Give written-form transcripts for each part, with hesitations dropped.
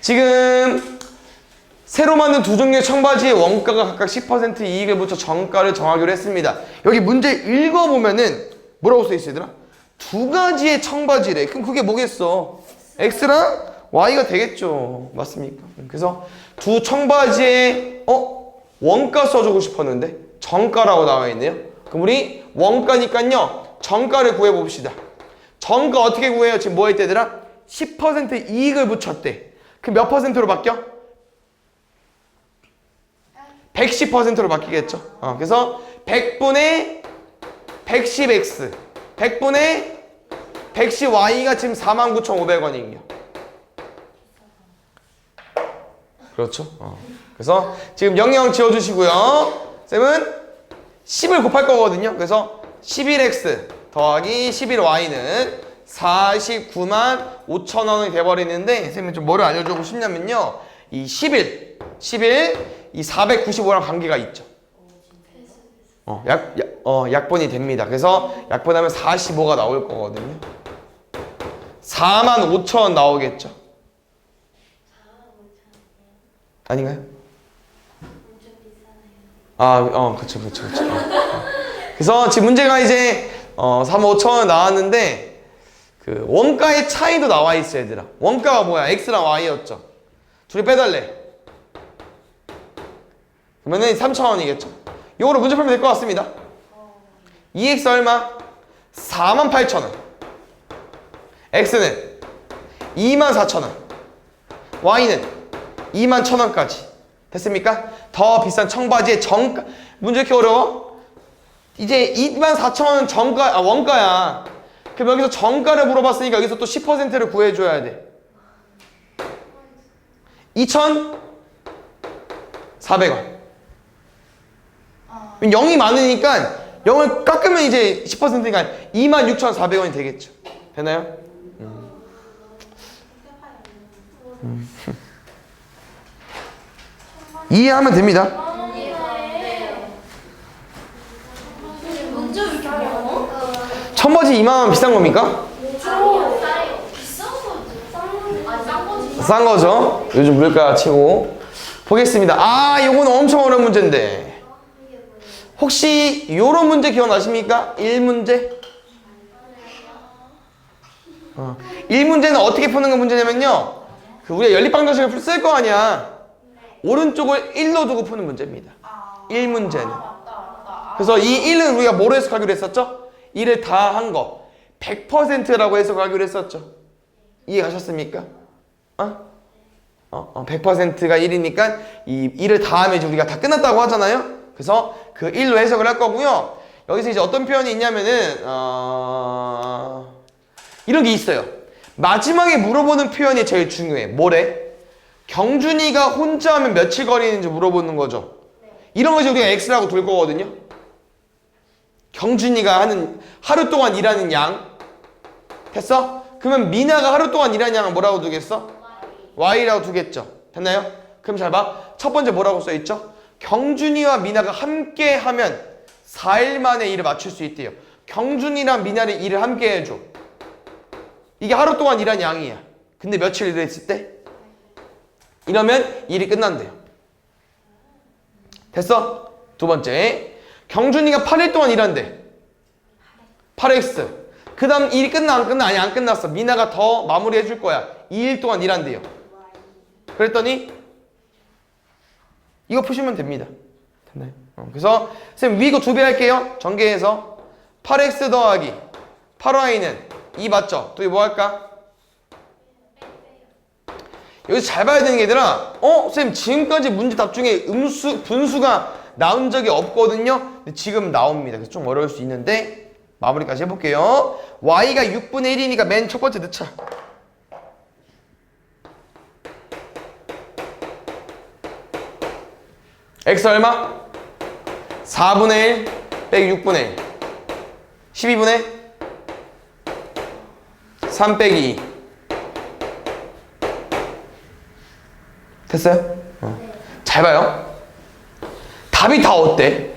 지금 새로 만든 두 종류의 청바지의 원가가 각각 10% 이익을 붙여 정가를 정하기로 했습니다. 여기 문제 읽어보면은 뭐라고 써있어 얘들아? 두 가지의 청바지래. 그럼 그게 뭐겠어? X랑 Y가 되겠죠. 맞습니까? 그래서 두 청바지의 원가 써주고 싶었는데 정가라고 나와 있네요. 그럼 우리 원가니까요 정가를 구해봅시다. 정가 어떻게 구해요? 지금 뭐 했대 얘들아? 10% 이익을 붙였대. 그럼 몇 퍼센트로 바뀌어? 110%로 바뀌겠죠. 그래서 100분의 110x 100분의 110y가 지금 49,500원이에요. 그렇죠. 그래서 지금 00 지워주시고요. 쌤은 10을 곱할 거거든요. 그래서 11x 더하기 11y는 49만 5천 원이 돼버리는데 쌤이 좀 뭐를 알려주고 싶냐면요. 이 11, 이 495랑 관계가 있죠. 약분이 됩니다. 그래서 약분하면 45가 나올 거거든요. 4만 5천 원 나오겠죠. 아닌가요? 그쵸. 그래서 지금 문제가 이제 4만 5천 원 나왔는데 그 원가의 차이도 나와 있어 얘들아. 원가가 뭐야? X랑 Y였죠. 둘이 빼달래. 그러면은 3,000원이겠죠. 이거로 문제 풀면 될 것 같습니다. 2x 얼마? 48,000원. x는 24,000원. y는 21,000원까지. 됐습니까? 더 비싼 청바지의 정가. 문제 이렇게 어려워? 이제 24,000원은 원가야. 그럼 여기서 정가를 물어봤으니까 여기서 또 10%를 구해줘야 돼. 2,400원. 0이 많으니까 0을 깎으면 이제 10%니까 26,400원이 되겠죠. 되나요? 이해하면 됩니다. 청바지 2만 원 비싼 겁니까? 싼 거죠. 요즘 물가 치고. 보겠습니다. 요건 엄청 어려운 문제인데. 혹시 요런 문제 기억나십니까? 1문제? 1문제는 어떻게 푸는 거 문제냐면요. 우리가 연립방정식을 쓸 거 아니야. 오른쪽을 1로 두고 푸는 문제입니다. 1문제는. 그래서 이 1은 우리가 뭐로 해석하기로 했었죠? 1을 다 한 거. 100%라고 해석하기로 했었죠. 이해가셨습니까? 100%가 1이니까 이 1을 다 하면 이제 우리가 다 끝났다고 하잖아요. 그래서 그 1로 해석을 할 거고요. 여기서 이제 어떤 표현이 있냐면은 이런 게 있어요. 마지막에 물어보는 표현이 제일 중요해. 뭐래? 경준이가 혼자 하면 며칠 걸리는지 물어보는 거죠. 이런 것이 우리가 X라고 둘 거거든요. 경준이가 하는 하루 동안 일하는 양. 됐어? 그러면 미나가 하루 동안 일하는 양은 뭐라고 두겠어? Y라고 두겠죠. 됐나요? 그럼 잘 봐. 첫 번째 뭐라고 써있죠? 경준이와 미나가 함께 하면 4일 만에 일을 맞출 수 있대요. 경준이랑 미나를 일을 함께 해줘. 이게 하루 동안 일한 양이야. 근데 며칠 일을 했을 때? 이러면 일이 끝난대요. 됐어? 두 번째. 경준이가 8일 동안 일한대. 8x. 그 다음 일이 끝나 안 끝나? 아니 안 끝났어. 미나가 더 마무리 해줄 거야. 2일 동안 일한대요. 그랬더니 이거 푸시면 됩니다. 됐나요? 그래서 쌤 위 이거 두 배 할게요. 전개해서 8x 더하기 8y는 2 맞죠? 또 이거 뭐 할까? 여기서 잘 봐야 되는 게 얘들아, 쌤 지금까지 문제 답 중에 분수가 나온 적이 없거든요. 근데 지금 나옵니다. 그래서 좀 어려울 수 있는데 마무리까지 해볼게요. y가 6분의 1이니까 맨 첫 번째 넣자. x 얼마? 4분의 1 빼기 6분의 1 12분의 3 빼기 2 됐어요? 잘 봐요. 답이 다 어때?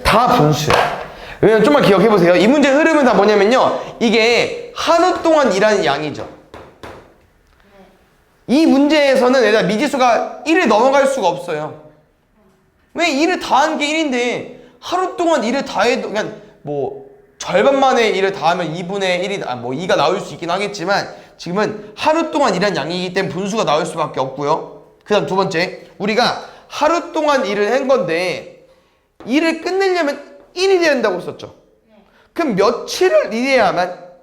다 분수야. 왜냐면 좀만 기억해보세요. 이 문제 흐름은 다 뭐냐면요. 이게 하루 동안 일하는 양이죠. 이 문제에서는 얘들아 미지수가 1을 넘어갈 수가 없어요. 왜 1을 더한 게 1인데 하루 동안 1을 다해도 그냥 뭐 절반 만에 1을 더하면 2분의 1이 뭐 2가 나올 수 있긴 하겠지만 지금은 하루 동안 일한 양이기 때문에 분수가 나올 수밖에 없고요. 그 다음 두 번째, 우리가 하루 동안 일을 한 건데 일을 끝내려면 1일이 된다고 했었죠. 그럼 며칠을 일해야만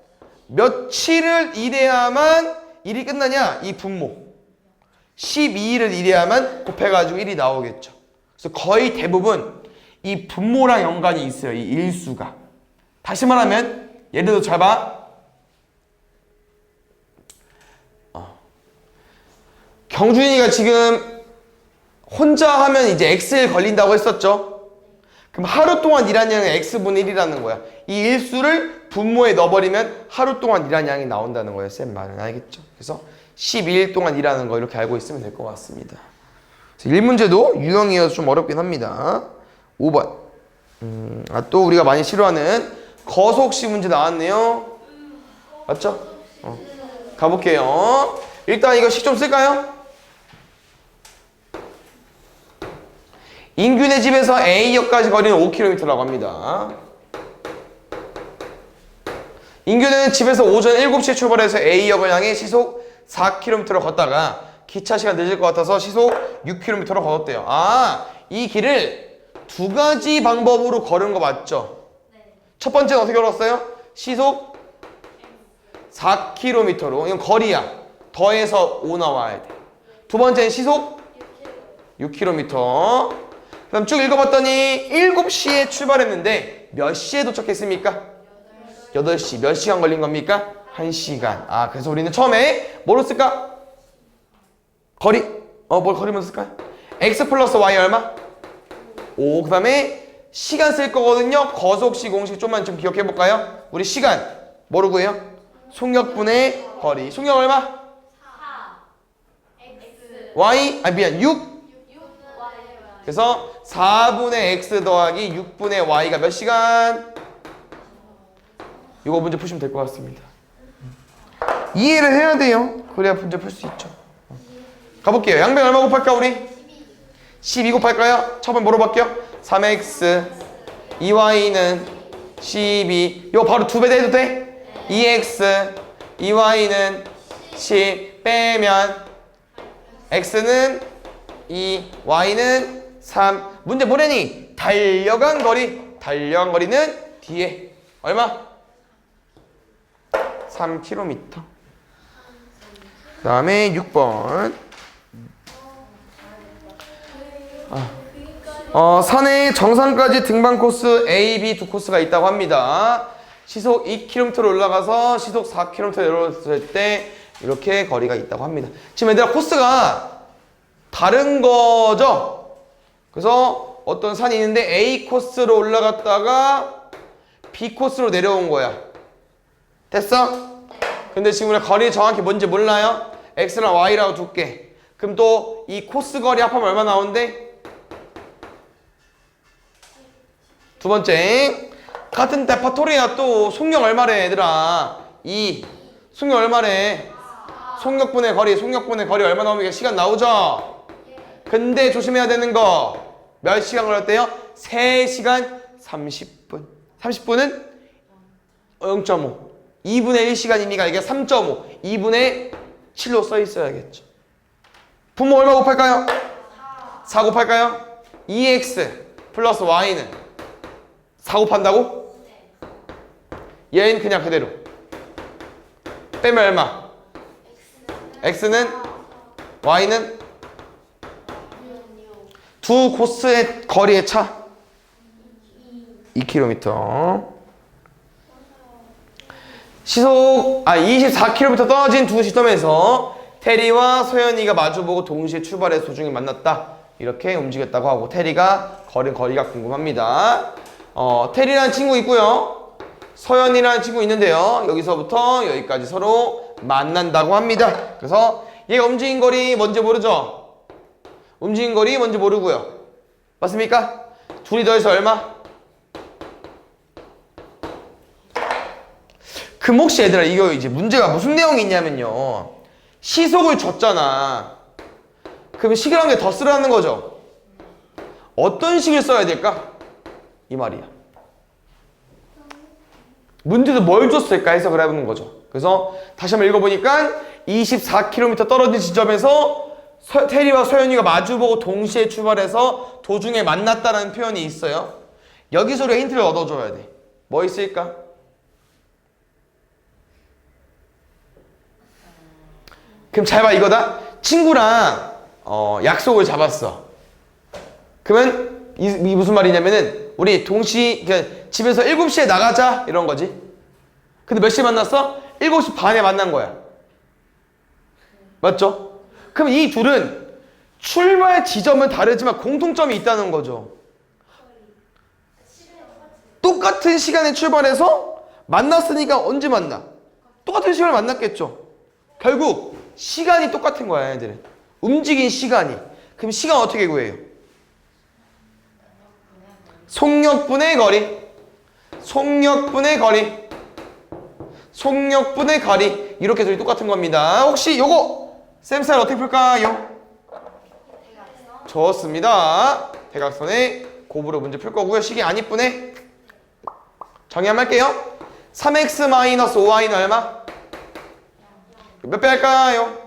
일이 끝나냐? 이 분모 12일을 일해야만 곱해가지고 1이 나오겠죠. 그래서 거의 대부분 이 분모랑 연관이 있어요. 이 일수가. 다시 말하면 예를 들어 잘 봐. 경준이가 지금 혼자 하면 이제 X일 걸린다고 했었죠. 그럼 하루 동안 일한 양은 X분의 1이라는 거야. 이 일수를 분모에 넣어버리면 하루 동안 일한 양이 나온다는 거예요. 쌤 말은 알겠죠? 그래서 12일 동안 일하는 거 이렇게 알고 있으면 될 것 같습니다. 1문제도 유형이어서 좀 어렵긴 합니다. 5번. 또 우리가 많이 싫어하는 거소혹시 문제 나왔네요. 맞죠? 가볼게요. 일단 이거 식 좀 쓸까요? 인균의 집에서 A역까지 거리는 5km라고 합니다. 인균은 집에서 오전 7시에 출발해서 A역을 향해 시속 4km를 걷다가 기차 시간 늦을 것 같아서 시속 6km를 걸었대요. 이 길을 두 가지 방법으로 걸은 거 맞죠? 첫 번째는 어떻게 걸었어요? 시속 4km로. 이건 거리야. 더해서 5 나와야 돼. 두 번째는 시속 6km. 그 다음 쭉 읽어봤더니 7시에 출발했는데 몇 시에 도착했습니까? 8시. 몇 시간 걸린 겁니까? 1시간. 그래서 우리는 처음에 뭐로 쓸까? 거리. 뭘 거리면 쓸까요? x 플러스 y 얼마? 5. 그 다음에 시간 쓸 거거든요. 거소혹시 공식 좀만 좀 기억해볼까요? 우리 시간 뭐로 구해요? 속력분의 거리. 속력 얼마? 4 x y? 미안 6. 그래서 4분의 x 더하기 6분의 y가 몇 시간? 이거 문제 푸시면 될 것 같습니다. 이해를 해야 돼요. 그래야 문제 풀 수 있죠. 가볼게요. 양변 얼마 곱할까 우리? 12 곱할까요? 처음에 뭐로 바뀌어? 3x 2y는 12. 이거 바로 2배 해도 돼? 2x 2y는 10 빼면 x는 2 y는 3. 문제 뭐래니? 달려간 거리는 뒤에 얼마? 3km. 그 다음에 6번. 산의 정상까지 등반 코스 A, B 두 코스가 있다고 합니다. 시속 2km로 올라가서 시속 4km 내려왔을 때 이렇게 거리가 있다고 합니다. 지금 얘들아 코스가 다른 거죠? 그래서 어떤 산이 있는데 A 코스로 올라갔다가 B 코스로 내려온 거야. 됐어? 근데 지금 우리가 거리 정확히 뭔지 몰라요? X랑 Y라고 둘게. 그럼 또 이 코스 거리 합하면 얼마 나오는데? 두 번째, 같은 데파토리야. 또 속력 얼마래 얘들아? 2. 속력 얼마래? 속력분의 거리 얼마 나오면 시간 나오죠? 근데 조심해야 되는 거 몇 시간 걸렸대요? 3시간 30분. 30분은 0.5. 2분의 1시간이니까 이게 3.5. 2분의 7로 써 있어야겠죠. 분모 얼마 곱할까요? 4 곱할까요? 2x 플러스 y는 4 곱한다고? 얘는 그냥 그대로. 빼면 얼마? x는 y는 두 코스의 거리의 차 2km. 시속 24km 떨어진 두 시점에서 테리와 소연이가 마주보고 동시에 출발해서 도중에 만났다. 이렇게 움직였다고 하고 테리가 걸은 거리가 궁금합니다. 테리라는 친구 있고요. 소연이라는 친구 있는데요. 여기서부터 여기까지 서로 만난다고 합니다. 그래서 얘가 움직인 거리 뭔지 모르죠? 움직인 거리 뭔지 모르고요. 맞습니까? 둘이 더해서 얼마? 그럼 혹시 얘들아 이거 이제 문제가 무슨 내용이 있냐면요. 시속을 줬잖아. 그럼 식을 한 개 더 쓰라는 거죠. 어떤 식을 써야 될까? 이 말이야. 문제도 뭘 줬을까 해석을 해보는 거죠. 그래서 다시 한번 읽어보니까 24km 떨어진 지점에서 태리와 서연이가 마주보고 동시에 출발해서 도중에 만났다는 표현이 있어요. 여기서 우리가 힌트를 얻어줘야 돼. 뭐 있을까? 그럼 잘 봐, 이거다. 친구랑 약속을 잡았어. 그러면 이 무슨 말이냐면은 우리 집에서 7시에 나가자 이런 거지. 근데 몇 시에 만났어? 7시 반에 만난 거야. 맞죠? 그럼 이 둘은 출발 지점은 다르지만 공통점이 있다는 거죠. 똑같은 시간에 출발해서 만났으니까 언제 만나? 똑같은 시간에 만났겠죠. 결국 시간이 똑같은 거야, 얘들은. 움직인 시간이. 그럼 시간 어떻게 구해요? 속력분의 거리. 속력분의 거리. 속력분의 거리. 이렇게 둘이 똑같은 겁니다. 혹시 요거 쌤스타일 어떻게 풀까요? 좋습니다. 대각선의 곱으로 문제 풀 거고요. 식이 안 이쁘네. 정의 한번 할게요. 3x-5y는 얼마? 몇 배 할까요?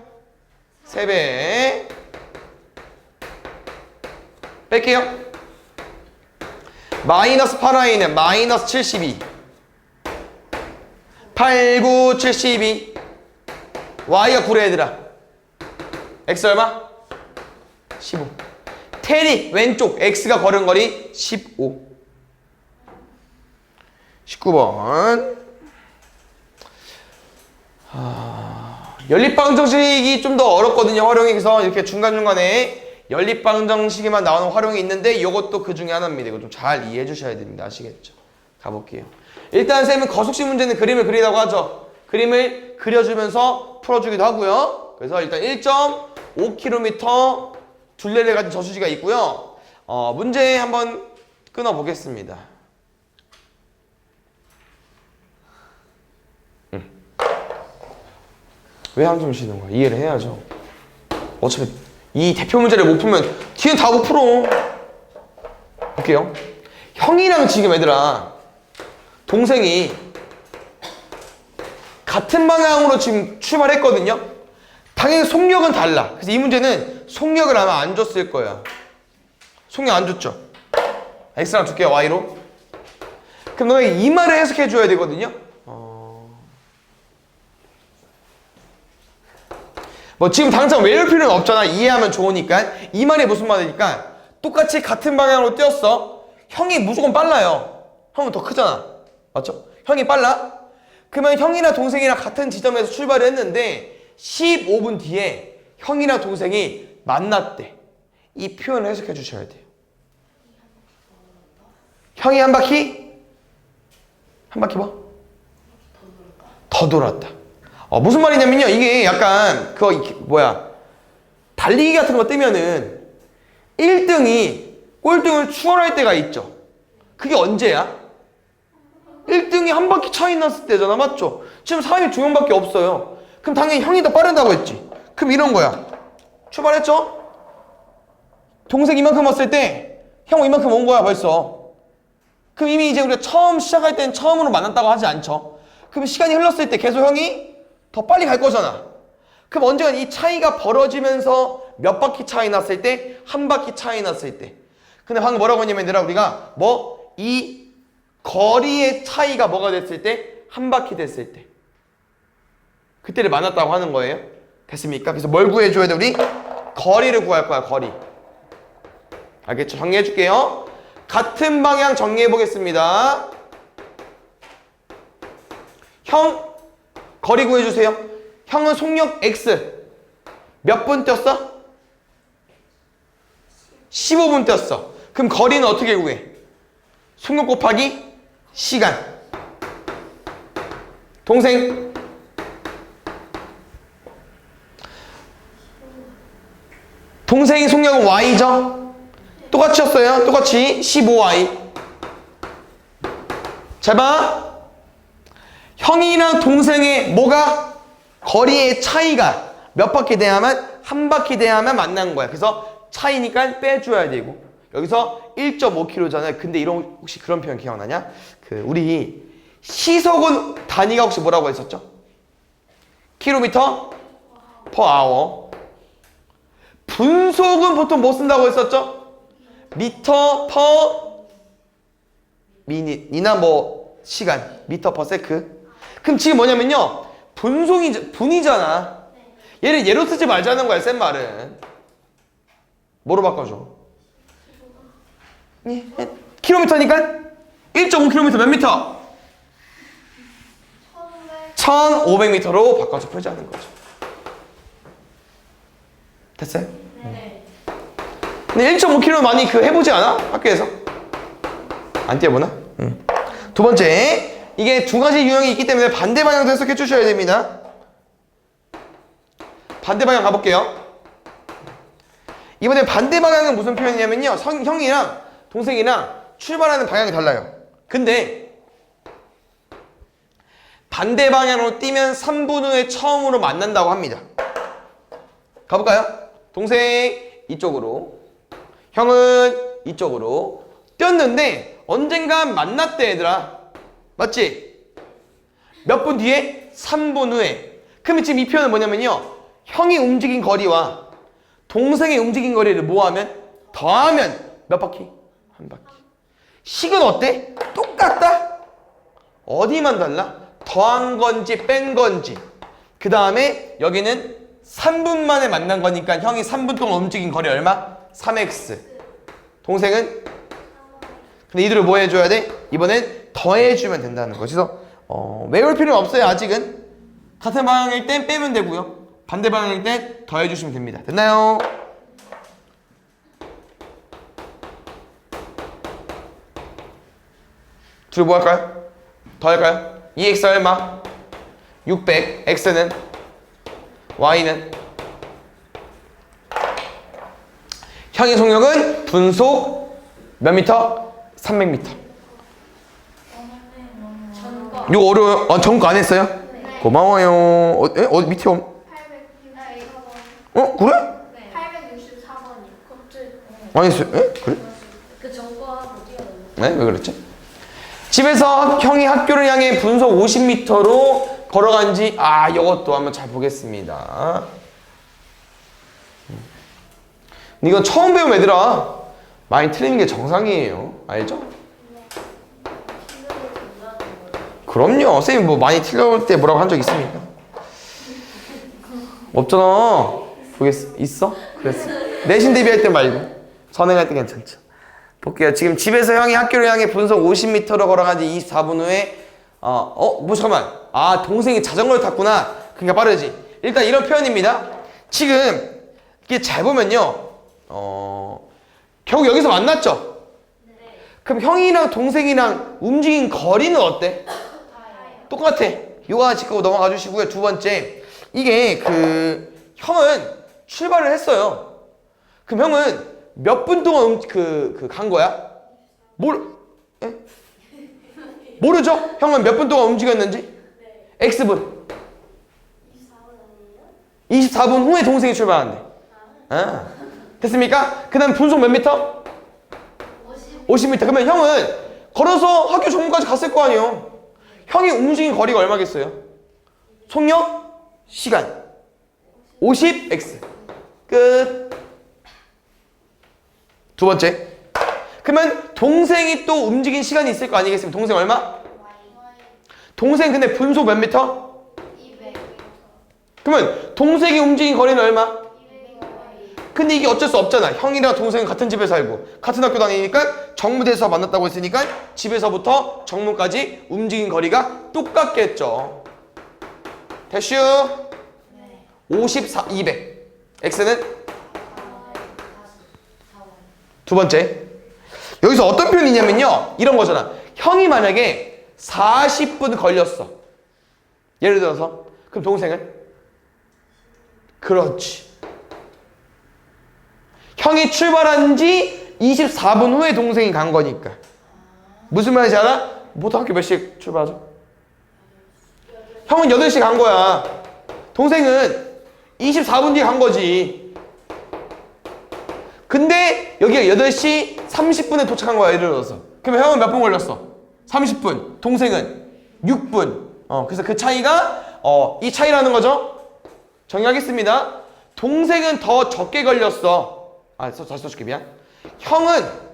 3배. 뺄게요. 마이너스 8y는 마이너스 72. 8, 9, 72. y가 9래 얘들아. x 얼마? 15. 테리 왼쪽 x가 걸은 거리 15. 19번. 연립방정식이 좀 더 어렵거든요. 활용이. 그래서 이렇게 중간중간에 연립방정식에만 나오는 활용이 있는데 이것도 그 중에 하나입니다. 이거 좀 잘 이해해 주셔야 됩니다. 아시겠죠? 가볼게요. 일단 쌤은 거속식 문제는 그림을 그리라고 하죠. 그림을 그려주면서 풀어주기도 하고요. 그래서 일단 1.5km 둘레를 가진 저수지가 있고요. 문제 한번 끊어보겠습니다. 왜 한숨 쉬는 거야? 이해를 해야죠. 어차피 이 대표 문제를 못 풀면 뒤엔 다 못 풀어. 볼게요. 형이랑 지금 얘들아 동생이 같은 방향으로 지금 출발했거든요. 당연히 속력은 달라. 그래서 이 문제는 속력을 아마 안 줬을 거야. 속력 안 줬죠. X랑 줄게요. Y로. 그럼 너가 이 말을 해석해 줘야 되거든요. 뭐 지금 당장 외울 필요는 없잖아. 이해하면 좋으니까. 이 말이 무슨 말이니까 똑같이 같은 방향으로 뛰었어. 형이 무조건 빨라요. 형은 더 크잖아. 맞죠? 형이 빨라? 그러면 형이나 동생이랑 같은 지점에서 출발을 했는데 15분 뒤에 형이랑 동생이 만났대. 이 표현을 해석해 주셔야 돼요. 형이 한 바퀴? 한 바퀴 뭐? 더 돌았다. 무슨 말이냐면요. 이게 약간 달리기 같은 거 뜨면은 1등이 꼴등을 추월할 때가 있죠. 그게 언제야? 1등이 한 바퀴 차이 났을 때잖아. 맞죠? 지금 사람이 2명밖에 없어요. 그럼 당연히 형이 더 빠르다고 했지. 그럼 이런 거야. 출발했죠? 동생 이만큼 왔을 때 형 이만큼 온 거야 벌써. 그럼 이미 이제 우리가 처음 시작할 때는 처음으로 만났다고 하지 않죠. 그럼 시간이 흘렀을 때 계속 형이 더 빨리 갈 거잖아. 그럼 언젠가 이 차이가 벌어지면서 몇 바퀴 차이 났을 때? 한 바퀴 차이 났을 때. 근데 방금 뭐라고 했냐면 얘들아 우리가 이 거리의 차이가 뭐가 됐을 때? 한 바퀴 됐을 때. 그때를 만났다고 하는 거예요. 됐습니까? 그래서 뭘 구해줘야 돼 우리? 거리를 구할 거야. 거리. 알겠죠? 정리해 줄게요. 같은 방향 정리해 보겠습니다. 형 거리 구해주세요. 형은 속력 X 몇 분 뛰었어? 15분 뛰었어. 그럼 거리는 어떻게 구해? 속력 곱하기 시간. 동생 동생이 속력은 Y죠? 똑같이 였어요. 똑같이 15Y. 잘 봐. 형이랑 동생의 뭐가? 거리의 차이가 몇 바퀴 돼야만 한 바퀴 돼야만 만난 거야. 그래서 차이니까 빼줘야 되고 여기서 1.5km잖아요. 근데 이런 혹시 그런 표현 기억나냐? 그 우리 시속은 단위가 혹시 뭐라고 했었죠? 킬로미터 per hour. 분속은 보통 뭐 쓴다고 했었죠? 미터 per 미닛이나 뭐 시간, 미터 per 세크. 그럼 지금 뭐냐면요, 분이잖아. 얘를 예로 쓰지 말자는 거야, 센 말은. 뭐로 바꿔줘? 킬로미터니까 1.5km 몇 미터? 1500m로 바꿔서 표시하는 거죠. 됐어요? 네. 근데 1.5km 많이 해보지 않아? 학교에서? 안 뛰어보나? 응. 두 번째, 이게 두 가지 유형이 있기 때문에 반대 방향도 해석해 주셔야 됩니다. 반대 방향 가볼게요. 이번에 반대 방향은 무슨 표현이냐면요, 형이랑 동생이랑 출발하는 방향이 달라요. 근데 반대 방향으로 뛰면 3분 후에 처음으로 만난다고 합니다. 가볼까요? 동생 이쪽으로, 형은 이쪽으로 뛰었는데 언젠간 만났대, 얘들아. 맞지? 몇 분 뒤에? 3분 후에. 그럼 지금 이 표현은 뭐냐면요, 형이 움직인 거리와 동생이 움직인 거리를 뭐하면? 더하면 몇 바퀴? 한 바퀴. 식은 어때? 똑같다? 어디만 달라? 더한 건지 뺀 건지. 그 다음에 여기는 3분 만에 만난 거니까 형이 3분 동안 움직인 거리 얼마? 3x. 동생은? 근데 이들을 뭐 해줘야 돼? 이번엔 더해주면 된다는 거죠. 그래서 외울 필요는 없어요, 아직은. 같은 방향일 땐 빼면 되고요, 반대 방향일 땐 더해주시면 됩니다. 됐나요? 둘이 뭐 할까요? 더 할까요? 2x 얼마? 600. x는? y는? 형의 속력은 분속 몇 미터? 300m. 전과. 이거 어려워요? 전거 안 했어요? 네. 고마워요. 밑에 864번. 그래? 네. 864번이요. 갑자기. 안 했어요? 그래? 그 전과하고 뛰어넘는. 네? 왜 그랬지? 집에서 형이 학교를 향해 분속 50m로 걸어간 지, 이것도 한번 잘 보겠습니다. 근데 이건 처음 배운 애들아, 많이 틀리는 게 정상이에요. 알죠? 그럼요. 쌤이 뭐 많이 틀릴 때 뭐라고 한 적 있습니까? 없잖아. 있어? 그랬어. 내신 대비할 때 말고. 선행할 때 괜찮죠. 볼게요. 지금 집에서 형이 학교를 향해 분속 50m로 걸어간 지 24분 후에 뭐 잠깐만. 동생이 자전거를 탔구나. 그러니까 빠르지. 일단 이런 표현입니다. 지금 이게 잘 보면요, 결국 여기서 만났죠? 네. 그럼 형이랑 동생이랑 움직인 거리는 어때? 똑같아. 요거 하나 짚고 넘어가 주시고요. 두 번째, 이게 형은 출발을 했어요. 그럼 형은 몇 분 동안 간 거야? 모르죠? 형은 몇 분 동안 움직였는지? X분. 24분 후에 동생이 출발한대. 됐습니까? 그 다음 분속 몇 미터? 50m. 그러면 형은 걸어서 학교 정문까지 갔을 거 아니에요. 형이 움직인 거리가 얼마겠어요? 속력, 시간 50x. 끝. 두 번째, 그러면 동생이 또 움직인 시간이 있을 거 아니겠습니까? 동생 얼마? 동생 근데 분속 몇 미터? 200. 그러면 동생이 움직인 거리는 얼마? 200. 근데 이게 어쩔 수 없잖아. 형이랑 동생은 같은 집에 살고 같은 학교 다니니까 정문에서 만났다고 했으니까 집에서부터 정문까지 움직인 거리가 똑같겠죠. 대슈. 54, 200. x는? 두 번째, 여기서 어떤 표현이냐면요, 이런 거잖아. 형이 만약에 40분 걸렸어, 예를 들어서. 그럼 동생은? 그렇지. 형이 출발한 지 24분 후에 동생이 간 거니까. 무슨 말인지 알아? 보통 학교 몇 시에 출발하죠? 형은 8시에 간 거야. 동생은 24분 뒤에 간 거지. 근데 여기가 8시 30분에 도착한 거야, 예를 들어서. 그러면 형은 몇 분 걸렸어? 30분. 동생은 6분. 그래서 그 차이가 이 차이라는 거죠. 정리하겠습니다. 동생은 더 적게 걸렸어. 다시 써줄게, 미안. 형은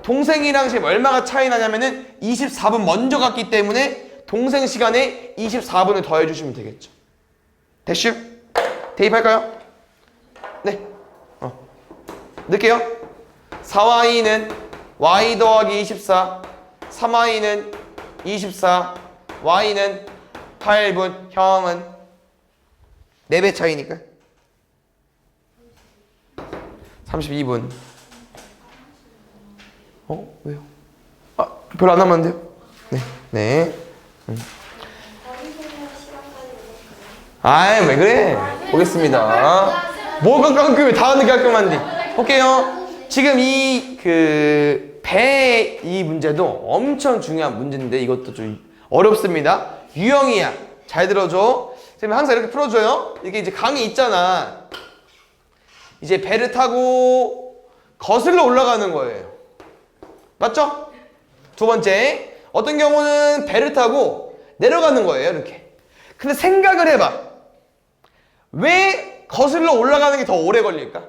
동생이랑 지금 얼마가 차이 나냐면은 24분 먼저 갔기 때문에 동생 시간에 24분을 더해주시면 되겠죠. 됐슈? 대입할까요? 네. 넣을게요. 4y는 y 더하기 24, 3y는 24, y는 8분, 형은 4배 차이니까 32분. 왜요? 별로 안 남았는데요? 네. 왜 그래? 보겠습니다. 뭐가 깔끔해? 다 하는 게 깔끔한데. 볼게요. 지금 배 이 문제도 엄청 중요한 문제인데 이것도 좀 어렵습니다. 유형이야. 잘 들어줘. 선생님 항상 이렇게 풀어줘요. 이게 이제 강이 있잖아. 이제 배를 타고 거슬러 올라가는 거예요. 맞죠? 두 번째, 어떤 경우는 배를 타고 내려가는 거예요, 이렇게. 근데 생각을 해봐. 왜 거슬러 올라가는 게 더 오래 걸릴까?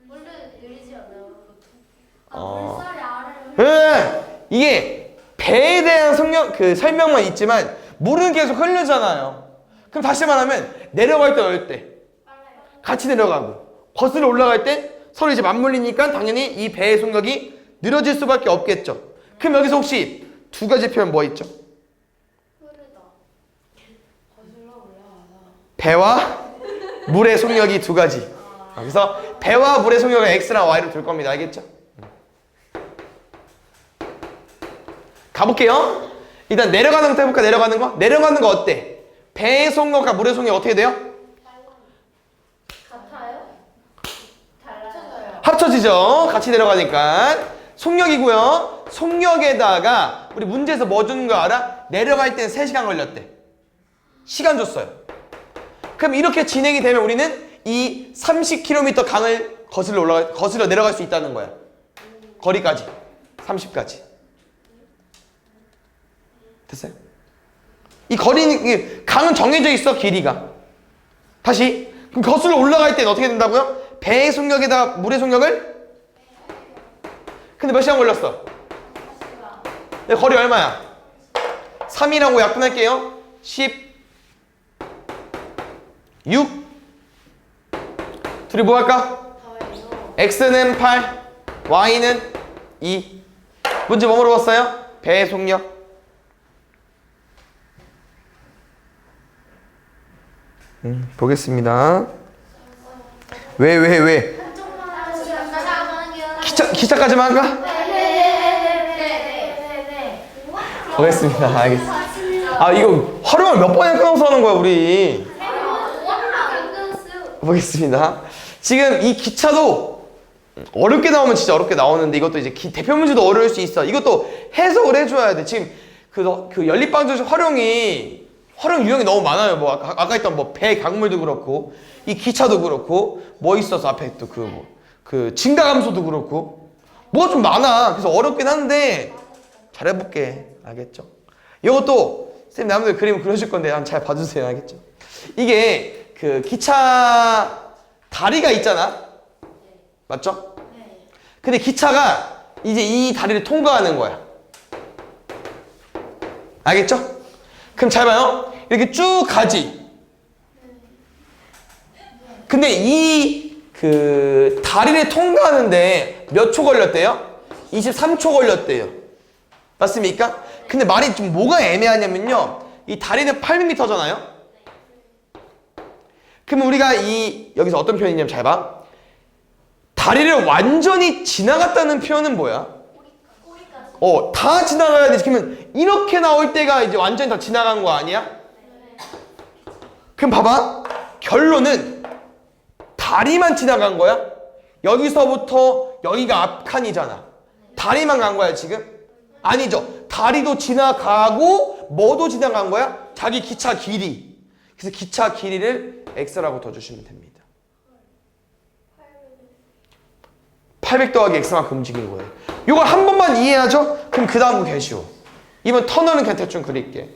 원래 느리지 않아요? 어. 물살이 아래로 이게 배에 대한 설명만 있지만 물은 계속 흐르잖아요. 그럼 다시 말하면 내려갈 때 어떨 때? 같이 내려가고 거슬러 올라갈 때 서로 이제 맞물리니까 당연히 이 배의 속력이 느려질 수밖에 없겠죠. 그럼 여기서 혹시 두 가지 표현 뭐 있죠? 흐르다. 거슬러 올라가다. 배와 물의 속력이 두 가지. 그래서 배와 물의 속력을 x랑 y로 둘 겁니다. 알겠죠? 가볼게요. 일단 내려가는 것부터 해볼까? 내려가는 거? 내려가는 거 어때? 배의 속력과 물의 속력이 어떻게 돼요? 같아요? 달라져요. 합쳐지죠. 같이 내려가니까. 속력이고요. 속력에다가 우리 문제에서 뭐 주는 거 알아? 내려갈 땐 3시간 걸렸대. 시간 줬어요. 그럼 이렇게 진행이 되면 우리는 이 30km 강을 거슬러 내려갈 수 있다는 거야. 거리까지. 30까지. 됐어요? 이 강은 정해져 있어, 길이가. 다시. 그럼 거슬러 올라갈 때는 어떻게 된다고요? 배의 속력에다가 물의 속력을? 근데 몇 시간 걸렸어? 네, 거리 얼마야? 3이라고 약분할게요. 10 6 둘이 뭐 할까? x는 8 y는 2. 문제 뭐 물어봤어요? 배의 속력. 보겠습니다. 왜? 기차까지만 할까? 보겠습니다. 알겠습니다. 이거 활용을 몇 번이나 끊어서 하는 거야, 우리. 보겠습니다. 지금 이 기차도 어렵게 나오면 진짜 어렵게 나오는데 이것도 이제 대표 문제도 어려울 수 있어. 이것도 해석을 해줘야 돼. 지금 그 연립방정식 활용 유형이 너무 많아요. 뭐 아까 했던 뭐 배 강물도 그렇고 이 기차도 그렇고 뭐 있어서 앞에 또 그 증가감소도 그렇고 뭐 좀 많아. 그래서 어렵긴 한데 잘해볼게. 알겠죠? 이것도 쌤 나름대로 그림 그려줄 건데 한번 잘 봐주세요. 알겠죠? 이게 그 기차 다리가 있잖아. 맞죠? 근데 기차가 이제 이 다리를 통과하는 거야. 알겠죠? 그럼 잘 봐요. 이렇게 쭉 가지. 근데 이 다리를 통과하는데 몇 초 걸렸대요? 23초 걸렸대요. 맞습니까? 근데 말이 좀 뭐가 애매하냐면요. 이 다리는 800m잖아요. 그럼 우리가 여기서 어떤 표현이냐면 잘 봐. 다리를 완전히 지나갔다는 표현은 뭐야? 다 지나가야 되지. 그러면 이렇게 나올 때가 이제 완전히 다 지나간 거 아니야? 그럼 봐봐. 결론은 다리만 지나간 거야? 여기서부터 여기가 앞칸이잖아. 다리만 간 거야, 지금? 아니죠. 다리도 지나가고 뭐도 지나간 거야? 자기 기차 길이. 그래서 기차 길이를 x라고 둬주시면 됩니다. 800 더하기 x만큼 움직인 거예요. 이걸 한 번만 이해하죠? 그럼 그 다음 거 개쉬워. 이번 터널은 그냥 대충 그릴게.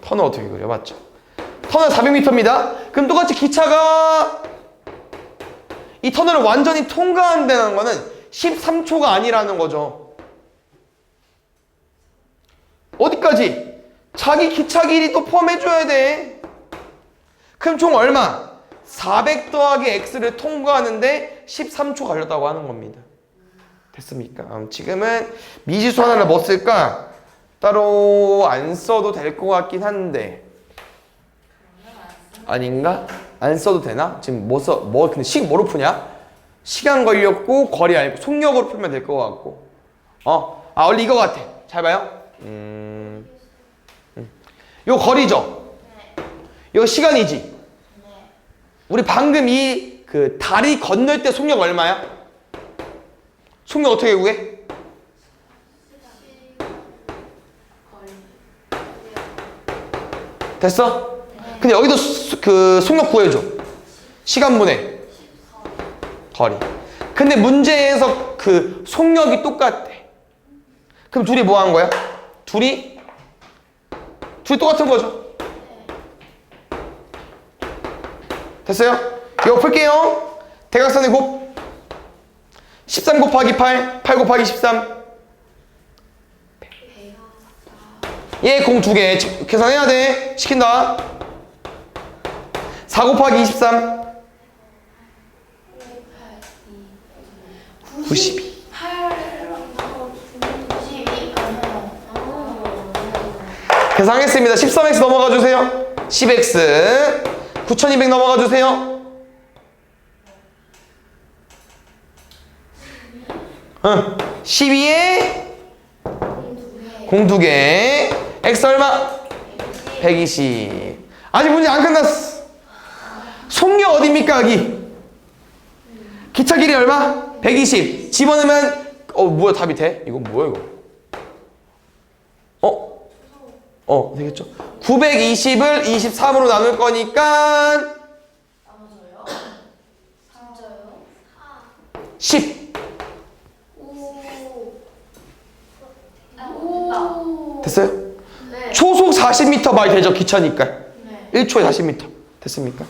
터널 어떻게 그려? 맞죠? 터널 400m입니다. 그럼 똑같이 기차가 이 터널을 완전히 통과한다는 거는 13초가 아니라는 거죠. 어디까지? 자기 기차 길이도 포함해줘야 돼. 그럼 총 얼마? 400 더하기 x를 통과하는데 13초 걸렸다고 하는 겁니다. 됐습니까? 지금은 미지수 하나를 뭐 쓸까? 따로 안 써도 될 것 같긴 한데 아닌가? 안 써도 되나? 지금 근데 뭐로 푸냐? 시간 걸렸고 거리 알고 속력으로 풀면 될 것 같고 원래 이거 같아. 잘 봐요. 이거 거리죠? 이거 시간이지? 우리 방금 그 다리 건널 때 속력 얼마야? 속력 어떻게 구해? 됐어? 근데 여기도 그 속력 구해줘. 시간분의 거리. 근데 문제에서 그 속력이 똑같대. 그럼 둘이 뭐 하는 거야? 둘이 똑같은 거죠. 됐어요? 이거 풀게요. 대각선의 곱 13 곱하기 8, 8 곱하기 13. 얘 공 2개 계산해야 돼. 시킨다. 4 곱하기 23 92. 92. 계산하겠습니다. 13x 넘어가 주세요. 10x 9200 넘어가 주세요. 12에 공 2개 x 얼마? 120. 아직 문제 안 끝났어. 속력 어딥니까 여기? 기차 길이 얼마? 120. 집어넣으면 뭐야 답이 돼? 이건 뭐야 이거? 되겠죠? 920을 23으로 나눌 거니까 나눠줘요? 진짜요? 10. 오. 됐어요? 네. 초속 40m 말 되죠? 기차니까. 네. 1초에 40m. 됐습니까?